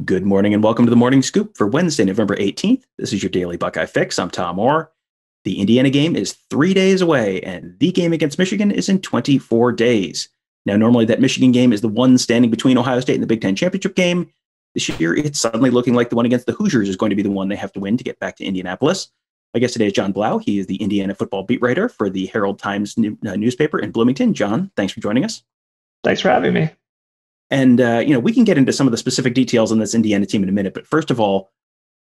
Good morning and welcome to the Morning Scoop for Wednesday, November 18th. This is your daily Buckeye Fix. I'm Tom Orr. The Indiana game is 3 days away, and the game against Michigan is in 24 days. Now, normally that Michigan game is the one standing between Ohio State and the Big Ten championship game. This year, it's suddenly looking like the one against the Hoosiers is going to be the one they have to win to get back to Indianapolis. My guest today is Jon Blau. He is the Indiana football beat writer for the Herald-Times newspaper in Bloomington. Jon, thanks for joining us. Thanks for having me. And, we can get into some of the specific details on this Indiana team in a minute. But first of all,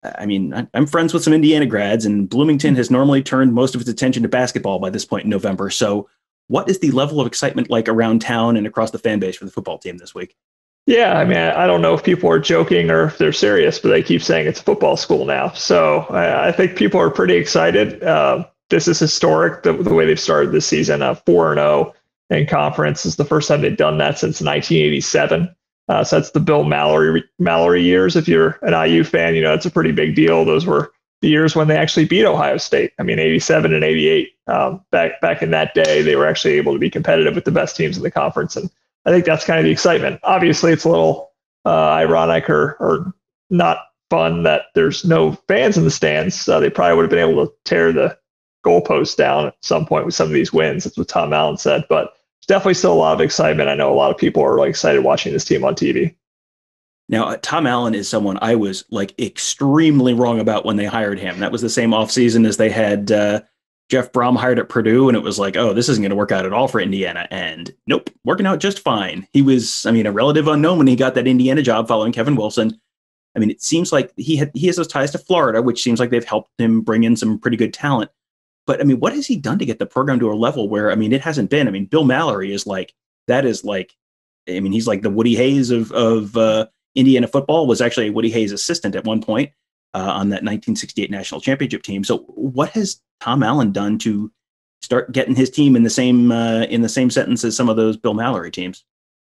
I'm friends with some Indiana grads, and Bloomington has normally turned most of its attention to basketball by this point in November. So what is the level of excitement like around town and across the fan base for the football team this week? Yeah, I don't know if people are joking or if they're serious, but they keep saying it's a football school now. So I think people are pretty excited. This is historic, the way they've started this season, 4-0. In conference. Is the first time they've done that since 1987. So that's the Bill Mallory years. If you're an IU fan, it's a pretty big deal. Those were the years when they actually beat Ohio State. 87 and 88. Back in that day, they were actually able to be competitive with the best teams in the conference. And I think that's kind of the excitement. Obviously, it's a little ironic or not fun that there's no fans in the stands. They probably would have been able to tear the goalposts down at some point with some of these wins. That's what Tom Allen said. But definitely still a lot of excitement. I know a lot of people are really excited watching this team on TV. Now, Tom Allen is someone I was extremely wrong about when they hired him. That was the same offseason as they had Jeff Brom hired at Purdue, and it was like, oh, this isn't going to work out at all for Indiana. And nope, working out just fine. He was, a relative unknown when he got that Indiana job following Kevin Wilson. It seems like he has those ties to Florida, which seems like they've helped him bring in some pretty good talent. But what has he done to get the program to a level where, it hasn't been? Bill Mallory is he's like the Woody Hayes of Indiana football, was actually a Woody Hayes assistant at one point on that 1968 national championship team. So what has Tom Allen done to start getting his team in the same sentence as some of those Bill Mallory teams?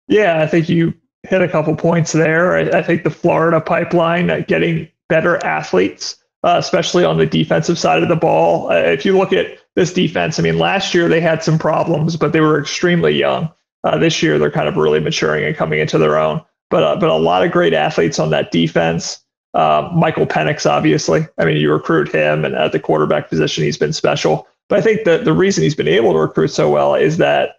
Yeah, I think you hit a couple points there. I think the Florida pipeline, getting better athletes, especially on the defensive side of the ball. If you look at this defense, last year they had some problems, but they were extremely young. This year they're kind of really maturing and coming into their own. But a lot of great athletes on that defense. Michael Penix, obviously. you recruit him, and at the quarterback position, he's been special. But I think that the reason he's been able to recruit so well is that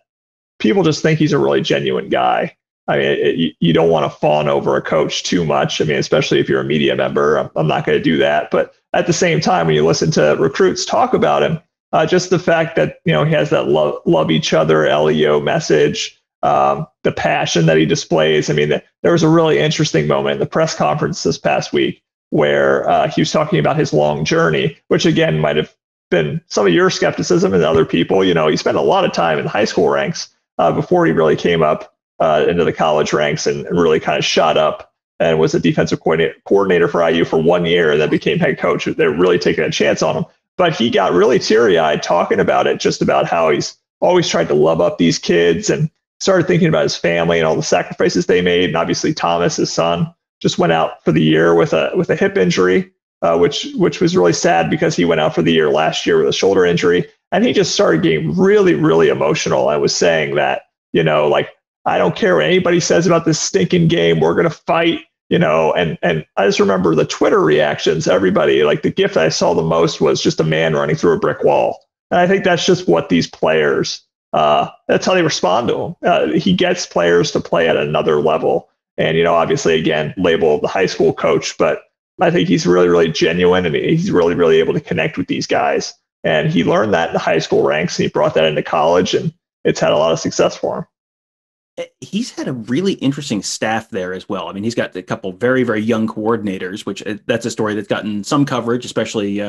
people just think he's a really genuine guy. You don't want to fawn over a coach too much. Especially if you're a media member, I'm not going to do that. But at the same time, when you listen to recruits talk about him, just the fact that, he has that love each other, LEO message, the passion that he displays. There was a really interesting moment in the press conference this past week where he was talking about his long journey, which again might have been some of your skepticism and other people. He spent a lot of time in the high school ranks before he really came up into the college ranks and really kind of shot up and was a defensive coordinator for IU for 1 year and then became head coach. They're really taking a chance on him. But he got really teary-eyed talking about it, just about how he's always tried to love up these kids and started thinking about his family and all the sacrifices they made. And obviously Thomas, his son, just went out for the year with a hip injury, which was really sad because he went out for the year last year with a shoulder injury. And he just started getting really, really emotional. I was saying that, I don't care what anybody says about this stinking game. We're going to fight, and I just remember the Twitter reactions. Everybody, the gift I saw the most was just a man running through a brick wall. And I think that's just what these players, that's how they respond to him. He gets players to play at another level. And, obviously, again, labeled the high school coach, but I think he's really, really genuine and he's really, really able to connect with these guys. And he learned that in the high school ranks and he brought that into college and it's had a lot of success for him. He's had a really interesting staff there as well. He's got a couple very, very young coordinators, which that's a story that's gotten some coverage, especially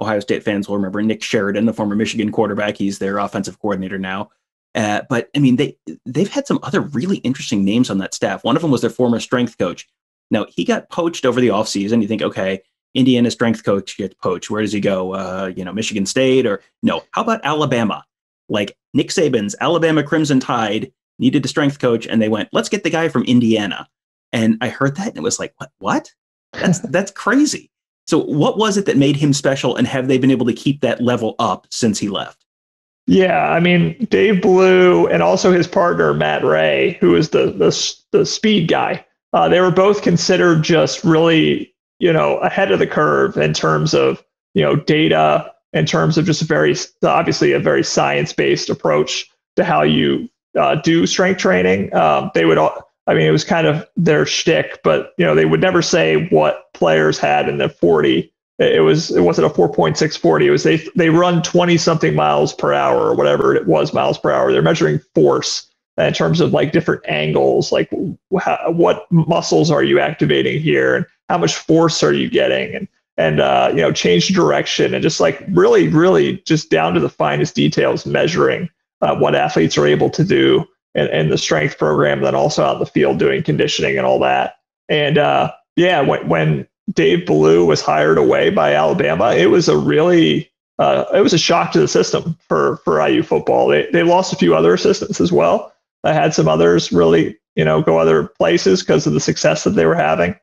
Ohio State fans will remember Nick Sheridan, the former Michigan quarterback. He's their offensive coordinator now. But they've had some other really interesting names on that staff. One of them was their former strength coach. Now, he got poached over the offseason. You think, okay, Indiana strength coach gets poached. Where does he go? Michigan State or no? How about Alabama? Nick Saban's Alabama Crimson Tide needed a strength coach, and they went, let's get the guy from Indiana. And I heard that, and it was like, what? That's crazy. So what was it that made him special, and have they been able to keep that level up since he left? Yeah, Dave Blue and also his partner, Matt Ray, who is the speed guy. They were both considered just really, ahead of the curve in terms of, data, in terms of just obviously a very science-based approach to how you do strength training. They would all, I mean, it was kind of their shtick, but they would never say what players had in the 40. It wasn't a 4.640. It was they run 20 something miles per hour or whatever it was miles per hour. They're measuring force in terms of like different angles, like what muscles are you activating here, and how much force are you getting, and change direction, and just like really just down to the finest details, measuring what athletes are able to do and the strength program, and then also out in the field doing conditioning and all that. And when Dave Ballou was hired away by Alabama, it was a shock to the system for IU football. They lost a few other assistants as well. I had some others really, go other places because of the success that they were having.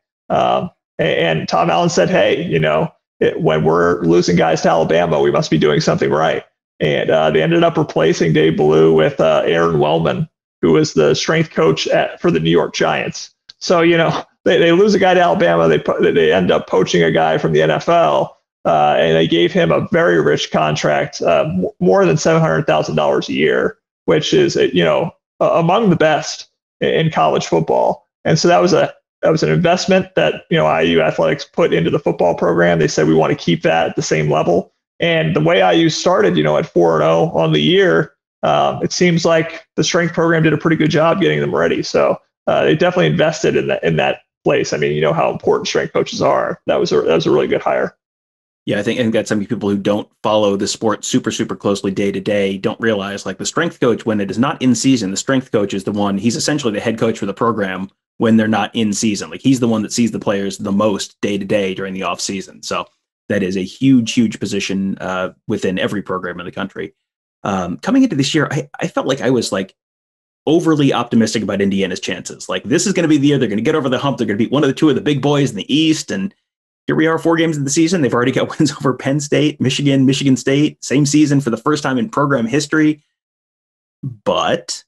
And Tom Allen said, hey, when we're losing guys to Alabama, we must be doing something right. And they ended up replacing Dave Ballou with Aaron Wellman, who was the strength coach for the New York Giants. So, they lose a guy to Alabama. They end up poaching a guy from the NFL, and they gave him a very rich contract, more than $700,000 a year, which is, among the best in college football. And so that was an investment that, IU athletics put into the football program. They said, we want to keep that at the same level. And the way IU started, at 4-0 on the year, it seems like the strength program did a pretty good job getting them ready. So they definitely invested in that place. I mean, how important strength coaches are. That was a really good hire. Yeah, I think that some people who don't follow the sport super, super closely day to day don't realize, like, the strength coach, when it is not in season, the strength coach is he's essentially the head coach for the program when they're not in season. Like, he's the one that sees the players the most day to day during the off season. So that is a huge, huge position within every program in the country. Coming into this year, I felt like I was like overly optimistic about Indiana's chances. Like, this is going to be the year they're going to get over the hump. They're going to beat one of the two of the big boys in the East. And here we are, 4 games in the season. They've already got wins over Penn State, Michigan State, same season for the first time in program history. But ...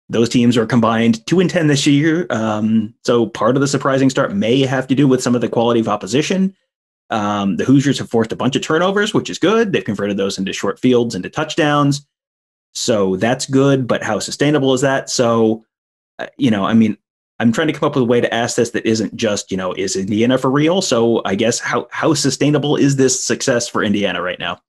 those teams are combined 2-10 this year. So part of the surprising start may have to do with some of the quality of opposition. The Hoosiers have forced a bunch of turnovers, which is good. They've converted those into short fields, into touchdowns. So that's good. But how sustainable is that? So, I'm trying to come up with a way to ask this that isn't just, is Indiana for real? So I guess how sustainable is this success for Indiana right now?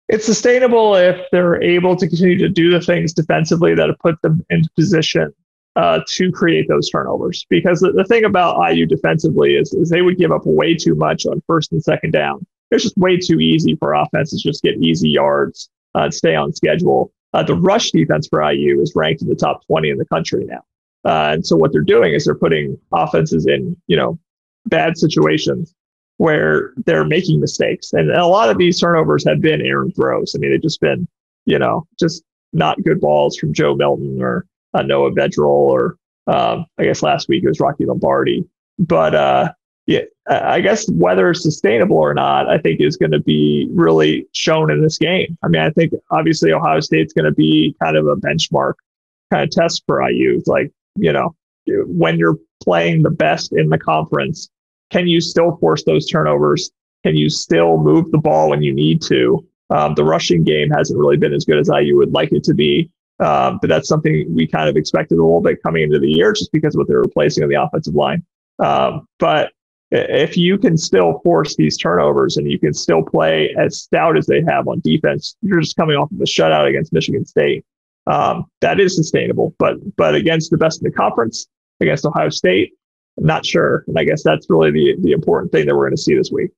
It's sustainable if they're able to continue to do the things defensively that have put them into position to create those turnovers. Because the thing about IU defensively is they would give up way too much on first and second down. It's just way too easy for offenses to just get easy yards and stay on schedule. The rush defense for IU is ranked in the top 20 in the country now. And so what they're doing is they're putting offenses in, bad situations where they're making mistakes. And a lot of these turnovers have been errant throws. I mean, they've just been, just not good balls from Joe Milton or Noah Vedral, or I guess last week it was Rocky Lombardi. But I guess whether it's sustainable or not, I think is going to be really shown in this game. I mean, I think obviously Ohio State's going to be kind of a benchmark kind of test for IU. It's like, when you're playing the best in the conference, can you still force those turnovers? Can you still move the ball when you need to? The rushing game hasn't really been as good as IU would like it to be. But that's something we kind of expected a little bit coming into the year, just because of what they're replacing on the offensive line. But if you can still force these turnovers and you can still play as stout as they have on defense, you're just coming off of a shutout against Michigan State. That is sustainable, but against the best in the conference, against Ohio State, I'm not sure. And I guess that's really the important thing that we're going to see this week.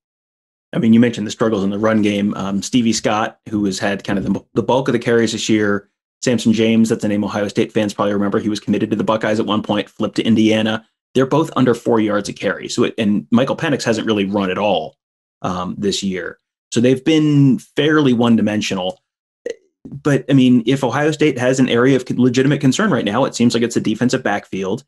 I mean, you mentioned the struggles in the run game. Stevie Scott, who has had kind of the bulk of the carries this year. Samson James, that's a name Ohio State fans probably remember. He was committed to the Buckeyes at one point, flipped to Indiana. They're both under 4 yards a carry. And Michael Penix hasn't really run at all this year. So they've been fairly one-dimensional. But, I mean, if Ohio State has an area of legitimate concern right now, it seems like it's a defensive backfield.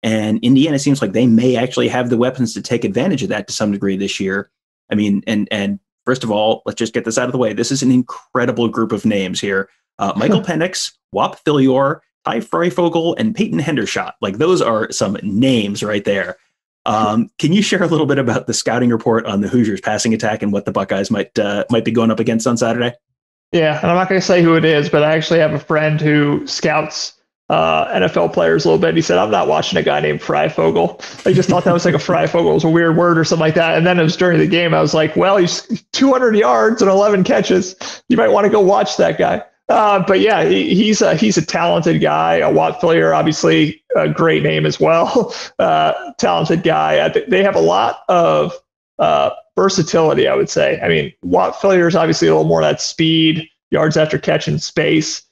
And Indiana seems like they may actually have the weapons to take advantage of that to some degree this year. I mean, and first of all, let's just get this out of the way. This is an incredible group of names here. Michael Penix, Whop Philyor, Ty Freifogel and Peyton Hendershot. Like those are some names right there. Can you share a little bit about the scouting report on the Hoosiers passing attack and what the Buckeyes might be going up against on Saturday? Yeah, and I'm not going to say who it is, but I actually have a friend who scouts NFL players a little bit. He said, I'm not watching a guy named Freifogel. I just thought that was like a Freifogel was a weird word or something like that. And then it was during the game. I was like, well, he's 200 yards and 11 catches. You might want to go watch that guy. But yeah, he's a talented guy. Watt Fillier, obviously a great name as well. Talented guy. They have a lot of versatility, I would say. I mean, Watt Fillier is obviously a little more that speed, yards after catch in space.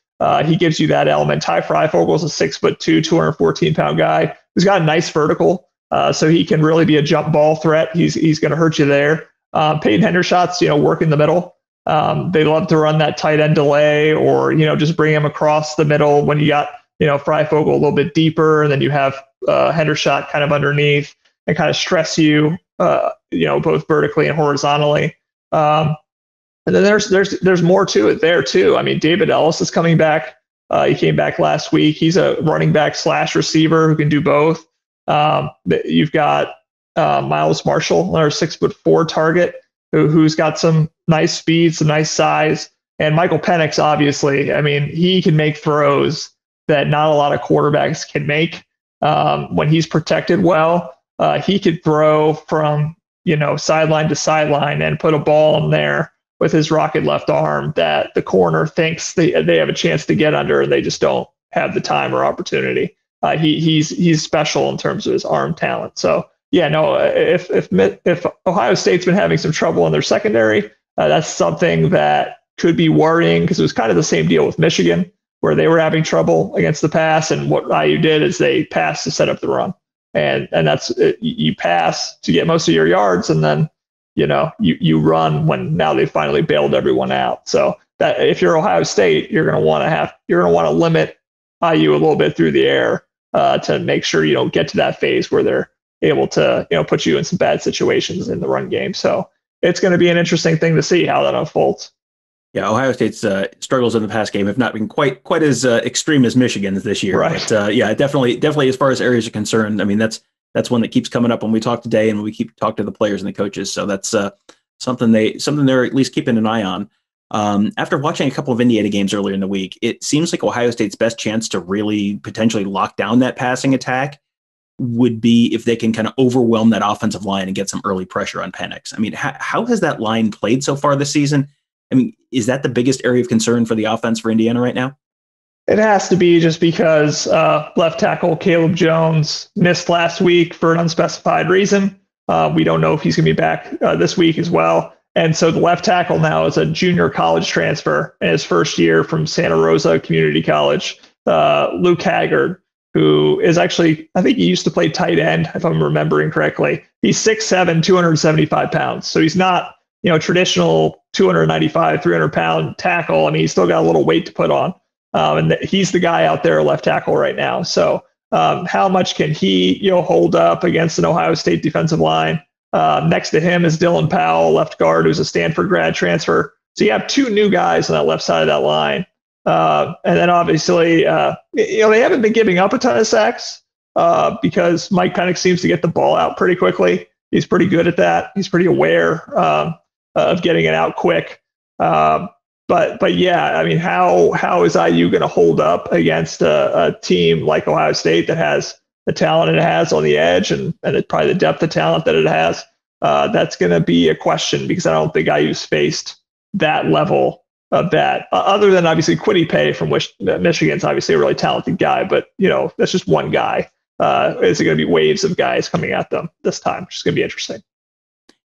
He gives you that element. Ty Freifogel is a 6'2", 214-pound guy who's got a nice vertical, so he can really be a jump ball threat. He's going to hurt you there. Peyton Hendershot's, work in the middle. They love to run that tight end delay, or just bring him across the middle when you got Freifogel a little bit deeper, and then you have Hendershot kind of underneath and kind of stress you, both vertically and horizontally. And then there's more to it there too. I mean, David Ellis is coming back. He came back last week. He's a running back / receiver who can do both. You've got Miles Marshall, another 6'4" target, who's got some nice speed, some nice size. And Michael Penix, obviously, I mean, he can make throws that not a lot of quarterbacks can make. When he's protected well, he could throw from sideline to sideline and put a ball in there with his rocket left arm that the corner thinks they have a chance to get under, and they just don't have the time or opportunity. He's special in terms of his arm talent. So yeah, no, if Ohio State's been having some trouble in their secondary, that's something that could be worrying, because it was kind of the same deal with Michigan, where they were having trouble against the pass, and what IU did is they passed to set up the run, and that's you pass to get most of your yards, and then you run when now they finally bailed everyone out. So that if you're Ohio State, you're going to want to limit IU a little bit through the air to make sure you don't get to that phase where they're able to put you in some bad situations in the run game. So it's going to be an interesting thing to see how that unfolds. Yeah, Ohio State's struggles in the pass game have not been quite as extreme as Michigan's this year. Right. But yeah, definitely as far as areas are concerned, I mean, that's one that keeps coming up when we talk today and when we keep talking to the players and the coaches. So that's something they're at least keeping an eye on. After watching a couple of Indiana games earlier in the week, it seems like Ohio State's best chance to really potentially lock down that passing attack would be if they can kind of overwhelm that offensive line and get some early pressure on Penix. I mean, how has that line played so far this season? I mean, is that the biggest area of concern for the offense for Indiana right now? It has to be, just because left tackle Caleb Jones missed last week for an unspecified reason. We don't know if he's going to be back this week as well. And so the left tackle now is a junior college transfer in his first year from Santa Rosa Community College, Luke Haggard, who is actually, I think he used to play tight end, if I'm remembering correctly. He's 6'7", 275 pounds. So he's not, traditional 295, 300-pound tackle. I mean, he's still got a little weight to put on. And he's the guy out there, left tackle right now. So how much can he, hold up against an Ohio State defensive line? Next to him is Dylan Powell, left guard, who's a Stanford grad transfer. So you have two new guys on that left side of that line. And then obviously, they haven't been giving up a ton of sacks because Mike Penix seems to get the ball out pretty quickly. He's pretty good at that. He's pretty aware of getting it out quick. But yeah, I mean, how is IU going to hold up against a team like Ohio State that has the talent it has on the edge and probably the depth of talent that it has? That's going to be a question, because I don't think IU's faced that level of that, other than obviously Kwity Paye from Michigan's obviously a really talented guy, but that's just one guy. Is it going to be waves of guys coming at them this time? Which is going to be interesting.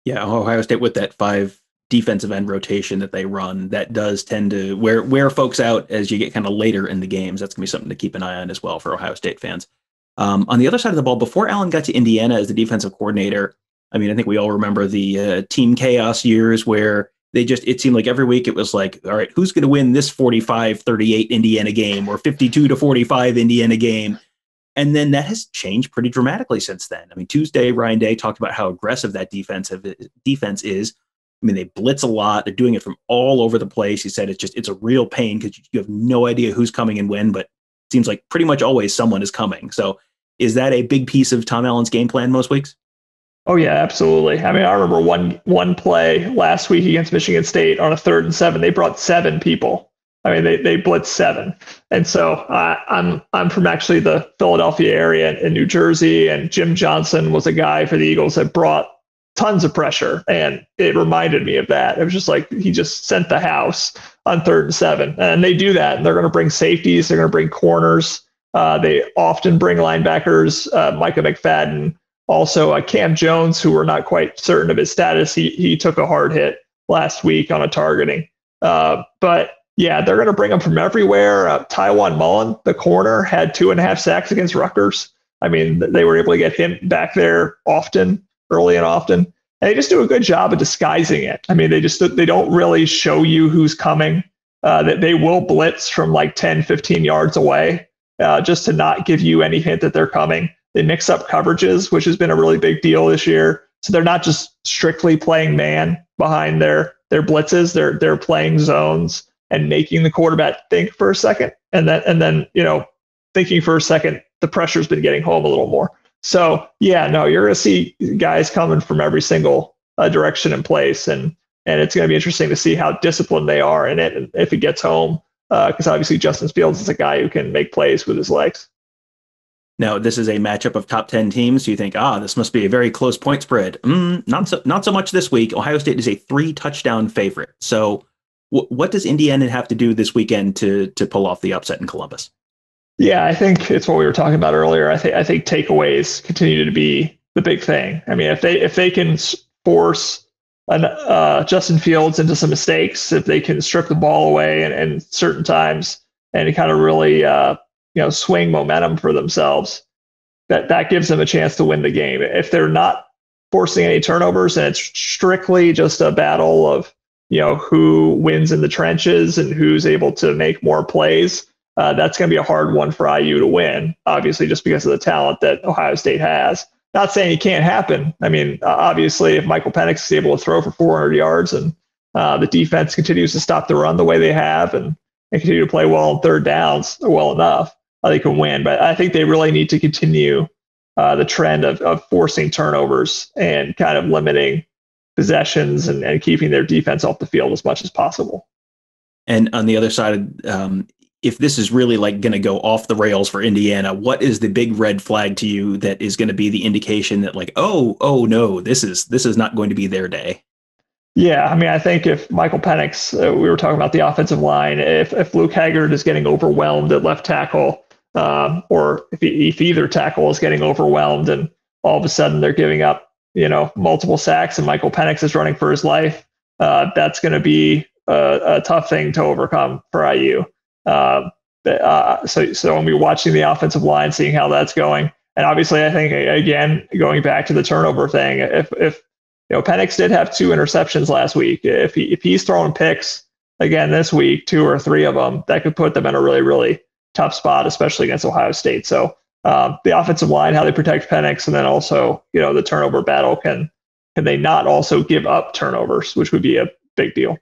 Yeah, Ohio State with that 5 defensive end rotation that they run, that does tend to wear folks out as you get kind of later in the games. That's going to be something to keep an eye on as well for Ohio State fans. On the other side of the ball, before Allen got to Indiana as the defensive coordinator, I mean, I think we all remember the team chaos years where it seemed like every week it was like, all right, who's going to win this 45-38 Indiana game or 52-45 Indiana game? And then that has changed pretty dramatically since then. I mean, Tuesday, Ryan Day talked about how aggressive that defense is. I mean, they blitz a lot. They're doing it from all over the place. He said it's a real pain because you have no idea who's coming and when, but seems like pretty much always someone is coming. So is that a big piece of Tom Allen's game plan most weeks? Oh yeah, absolutely. I mean, I remember one play last week against Michigan State on a 3rd and 7. They brought 7 people. I mean, they blitzed 7. And so I'm from actually the Philadelphia area in New Jersey, and Jim Johnson was a guy for the Eagles that brought tons of pressure, and it reminded me of that. It was just like he just sent the house on 3rd and 7, and they do that. And they're going to bring safeties, they're going to bring corners. They often bring linebackers. Micah McFadden, also Cam Jones, who we're not quite certain of his status. He took a hard hit last week on a targeting. But yeah, they're going to bring them from everywhere. Tywan Mullen, the corner, had 2.5 sacks against Rutgers. I mean, they were able to get him back there early and often. And they just do a good job of disguising it. I mean, they don't really show you who's coming. That they will blitz from like 10, 15 yards away, just to not give you any hint that they're coming. They mix up coverages, which has been a really big deal this year. So they're not just strictly playing man behind their blitzes. They're playing zones and making the quarterback think for a second, and then thinking for a second, the pressure's been getting home a little more. So yeah, no, you're going to see guys coming from every single direction and place, and it's going to be interesting to see how disciplined they are in it, and if it gets home, because obviously Justin Fields is a guy who can make plays with his legs. Now, this is a matchup of top 10 teams. So you think, this must be a very close point spread. Not so much this week. Ohio State is a 3-touchdown favorite. So what does Indiana have to do this weekend to pull off the upset in Columbus? Yeah, I think it's what we were talking about earlier. I think takeaways continue to be the big thing. I mean, if they can force Justin Fields into some mistakes, if they can strip the ball away and certain times and kind of really swing momentum for themselves, that gives them a chance to win the game. If they're not forcing any turnovers and it's strictly just a battle of who wins in the trenches and who's able to make more plays, that's going to be a hard one for IU to win, obviously, just because of the talent that Ohio State has. Not saying it can't happen. I mean, obviously, if Michael Penix is able to throw for 400 yards and the defense continues to stop the run the way they have and continue to play well on 3rd downs well enough, they can win. But I think they really need to continue the trend of forcing turnovers and kind of limiting possessions and keeping their defense off the field as much as possible. And on the other side, if this is really like going to go off the rails for Indiana, what is the big red flag to you that is going to be the indication that like, oh no, this is not going to be their day? Yeah, I mean, I think if Michael Penix, we were talking about the offensive line, if Luke Haggard is getting overwhelmed at left tackle, or if either tackle is getting overwhelmed and all of a sudden they're giving up, multiple sacks and Michael Penix is running for his life, that's going to be a tough thing to overcome for IU. So when we're watching the offensive line, seeing how that's going, and obviously I think again going back to the turnover thing, if Penix did have 2 interceptions last week, if he's throwing picks again this week, 2 or 3 of them, that could put them in a really, really tough spot, especially against Ohio State. So the offensive line, how they protect Penix, and then also the turnover battle, can they not also give up turnovers, which would be a big deal.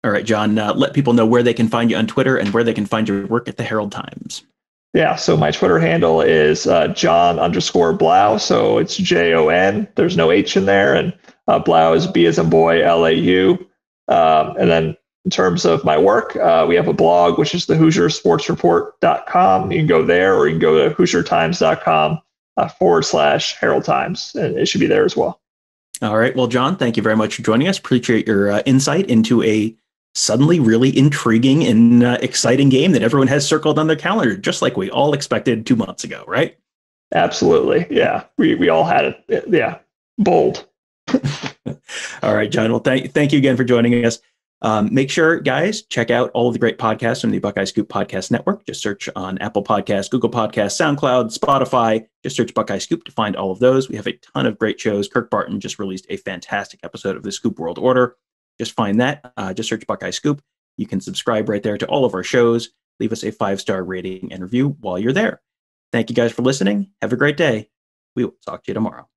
All right, Jon, let people know where they can find you on Twitter and where they can find your work at the Herald-Times. Yeah, so my Twitter handle is Jon_Blau. So it's Jon. There's no H in there. And Blau is B as in boy, LAU. And then in terms of my work, we have a blog, which is the HoosierSportsReport.com. You can go there, or you can go to HoosierTimes.com /Herald Times. And it should be there as well. All right. Well, Jon, thank you very much for joining us. Appreciate your insight into a suddenly really intriguing and exciting game that everyone has circled on their calendar, just like we all expected 2 months ago, right? Absolutely. Yeah. We all had it. Yeah. Bold. All right, Jon. Well, thank you again for joining us. Make sure, guys, check out all of the great podcasts from the Buckeye Scoop Podcast Network. Just search on Apple Podcasts, Google Podcasts, SoundCloud, Spotify. Just search Buckeye Scoop to find all of those. We have a ton of great shows. Kirk Barton just released a fantastic episode of the Scoop World Order. Just find that. Just search Buckeye Scoop. You can subscribe right there to all of our shows. Leave us a 5-star rating and review while you're there. Thank you guys for listening. Have a great day. We will talk to you tomorrow.